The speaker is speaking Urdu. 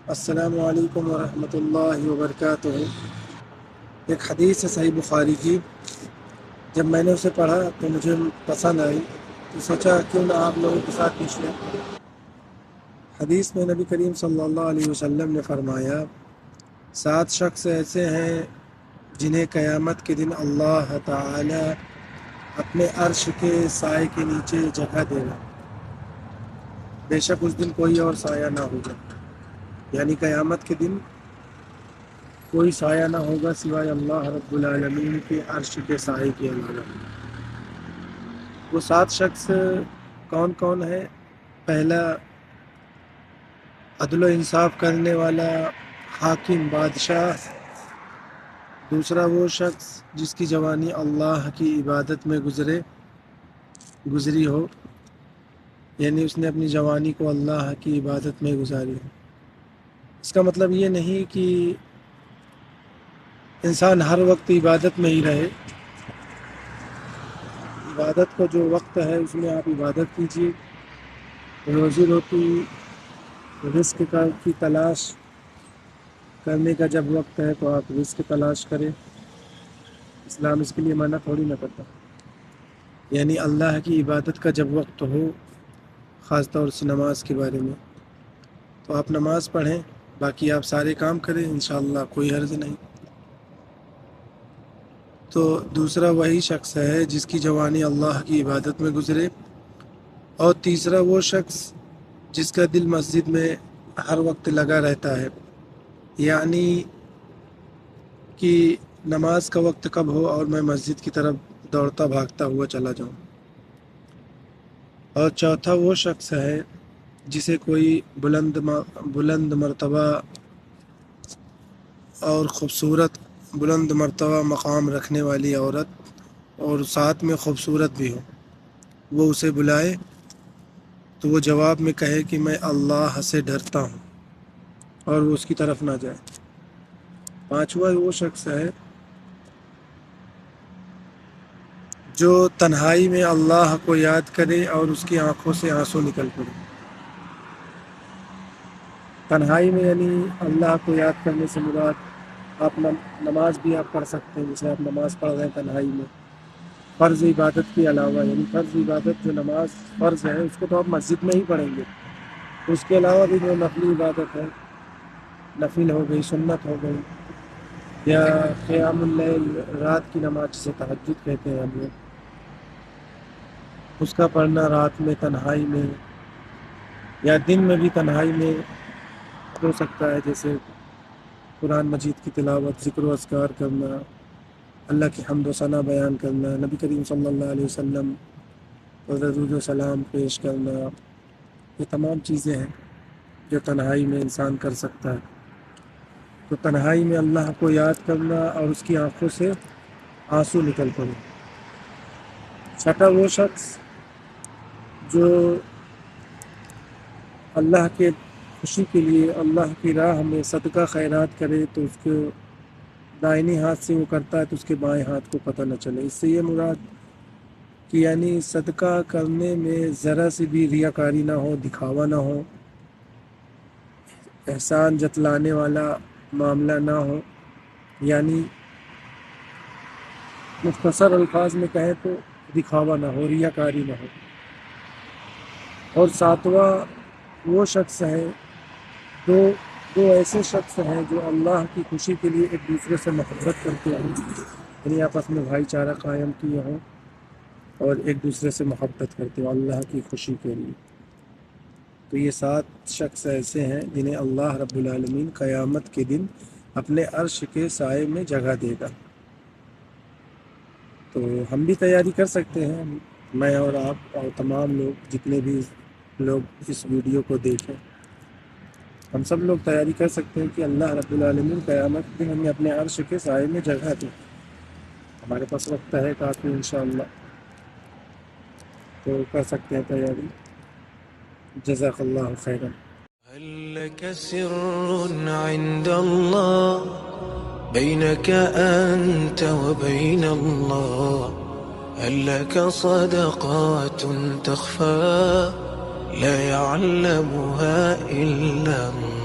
السلام علیکم ورحمۃ اللہ وبرکاتہ۔ ایک حدیث ہے صحیح بخاری کی، جب میں نے اسے پڑھا تو مجھے پسند آئی تو سوچا کیوں نہ آپ لوگوں کے ساتھ پیش لیں۔ حدیث میں نبی کریم صلی اللہ علیہ وسلم نے فرمایا، 7 شخص ایسے ہیں جنہیں قیامت کے دن اللہ تعالی اپنے عرش کے سائے کے نیچے جگہ دے گا، بے شک اس دن کوئی اور سایہ نہ ہوگا، یعنی قیامت کے دن کوئی سایہ نہ ہوگا سوائے اللہ رب العالمین کے عرش کے سائے کے علاوہ۔ وہ 7 شخص کون کون ہے؟ پہلا، عدل و انصاف کرنے والا حاکم بادشاہ۔ دوسرا، وہ شخص جس کی جوانی اللہ کی عبادت میں گزری ہو، یعنی اس نے اپنی جوانی کو اللہ کی عبادت میں گزاری ہو۔ اس کا مطلب یہ نہیں کہ انسان ہر وقت عبادت میں ہی رہے۔ عبادت کا جو وقت ہے اس میں آپ عبادت کیجیے، روزی روٹی رزق کی تلاش کرنے کا جب وقت ہے تو آپ رزق تلاش کریں، اسلام اس کے لیے منع تھوڑی نہ کرتا۔ یعنی اللہ کی عبادت کا جب وقت ہو، خاص طور سے نماز کے بارے میں، تو آپ نماز پڑھیں، باقی آپ سارے کام کریں، انشاءاللہ کوئی حرج نہیں۔ تو دوسرا وہی شخص ہے جس کی جوانی اللہ کی عبادت میں گزرے، اور تیسرا وہ شخص جس کا دل مسجد میں ہر وقت لگا رہتا ہے، یعنی کہ نماز کا وقت کب ہو اور میں مسجد کی طرف دوڑتا بھاگتا ہوا چلا جاؤں۔ اور چوتھا وہ شخص ہے جسے کوئی بلند مرتبہ اور خوبصورت بلند مرتبہ مقام رکھنے والی عورت اور ساتھ میں خوبصورت بھی ہو، وہ اسے بلائے تو وہ جواب میں کہے کہ میں اللہ سے ڈرتا ہوں، اور وہ اس کی طرف نہ جائے۔ پانچواں وہ شخص ہے جو تنہائی میں اللہ کو یاد کرے اور اس کی آنکھوں سے آنسو نکل پڑے۔ تنہائی میں یعنی اللہ کو یاد کرنے سے مراد آپ نماز بھی آپ پڑھ سکتے ہیں، جیسے آپ نماز پڑھ رہے ہیں تنہائی میں، فرض عبادت کے علاوہ، یعنی فرض عبادت جو نماز فرض ہے اس کو تو آپ مسجد میں ہی پڑھیں گے، اس کے علاوہ بھی جو نفلی عبادت ہے، نفل ہو گئی، سنت ہو گئی، یا قیام اللیل رات کی نماز جسے تہجد کہتے ہیں ہم لوگ، اس کا پڑھنا رات میں تنہائی میں یا دن میں بھی تنہائی میں ہو سکتا ہے، جیسے قرآن مجید کی تلاوت، ذکر و اذکار کرنا، اللہ کی حمد و ثنا بیان کرنا، نبی کریم صلی اللہ علیہ وسلم کو درود و سلام پیش کرنا، یہ تمام چیزیں ہیں جو تنہائی میں انسان کر سکتا ہے۔ تو تنہائی میں اللہ کو یاد کرنا اور اس کی آنکھوں سے آنسو نکل پڑے۔ چھٹا وہ شخص جو اللہ کے خوشی کے لیے اللہ کی راہ میں صدقہ خیرات کرے تو اس کے دائنی ہاتھ سے وہ کرتا ہے تو اس کے بائیں ہاتھ کو پتہ نہ چلے۔ اس سے یہ مراد کہ یعنی صدقہ کرنے میں ذرا سی بھی ریاکاری نہ ہو، دکھاوا نہ ہو، احسان جتلانے والا معاملہ نہ ہو، یعنی مختصر الفاظ میں کہیں تو دکھاوا نہ ہو، ریاکاری نہ ہو۔ اور ساتواں وہ شخص ہے، دو ایسے شخص ہیں جو اللہ کی خوشی کے لیے ایک دوسرے سے محبت کرتے ہیں، یعنی آپس میں بھائی چارہ قائم کیے ہوں اور ایک دوسرے سے محبت کرتے ہوں اللہ کی خوشی کے لیے۔ تو یہ 7 شخص ایسے ہیں جنہیں اللہ رب العالمین قیامت کے دن اپنے عرش کے سائے میں جگہ دے گا۔ تو ہم بھی تیاری کر سکتے ہیں، میں اور آپ اور تمام لوگ، جتنے بھی لوگ اس ویڈیو کو دیکھیں، ہم سب لوگ تیاری کر سکتے ہیں کہ اللہ رب العالمین قیامت کے دن ہمیں اپنے عرش کے سائے میں جگہ دے۔ ہمارے پاس وقت ہے کافی انشاءاللہ، تو کر سکتے ہیں تیاری۔ جزاک اللہ خیرا۔ هل لك سر عند الله بينك أنت وبين الله؟ هل لك صدقات تخفى لا يعلمها إلا الله؟